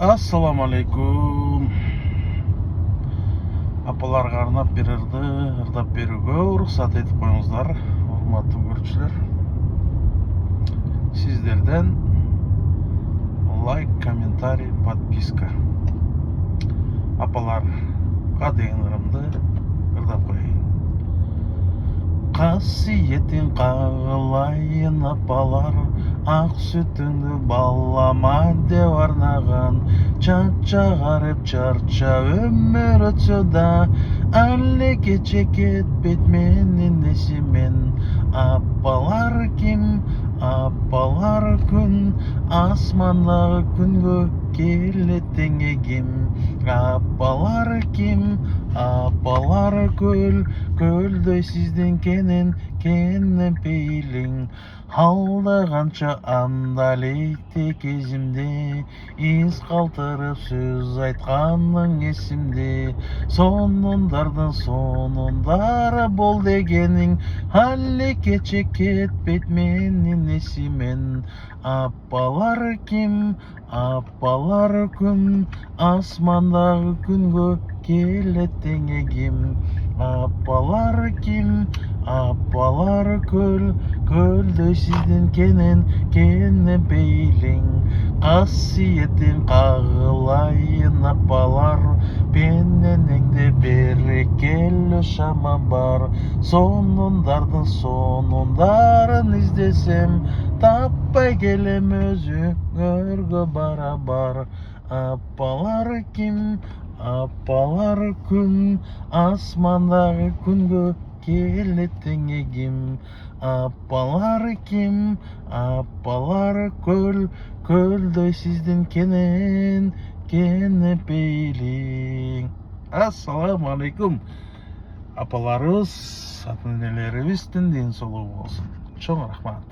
Assalamu alaikum. Апаларга арнап бир ырдап берүүгө уруксат этип коюңуздар, урматтуу көрүүчүлөр. Сиздерден лайк, комментарий, подписка. Апаларга деген ырымды ырдап коеюн. Касиетин кагылайын апалар, ак сүтүңдү балама деп арнаган. Чача карып чарча өмүр өтсө да, але кече кетпейт менин эсимен. Апалар ким, апалар күн, асмандагы күнгө келет теңегим. Апалар ким, апалар көл, көлдөй сиздин кенен пейлиң. Алда канча андалейти кезимде, из калтырып сөз айтканың эсимде. Сонундардын сонундары бол дегениң, але кече кетпейт менин эсимен. Апалар ким, апалар күн, асмандагы күнгө келет теңегим. Апалар ким, апалар көл, көлдөй сиздин кенен пейлиң. Касиетин кагылайын апалар, пененеңде берекелүү шама бар. Сонундардын сонундарын издесем, таппай келем өзүңөргө барабар. Апалар ким, апалар күн, асмандагы күнгө келет теңегим. Апалар ким, апалар көл, көлдөй сиздин кенен пейлиң. Ассаламу алейкум. Апаларыбыз, ата энелерибиздин ден соолугу болсун. Чоң рахмат.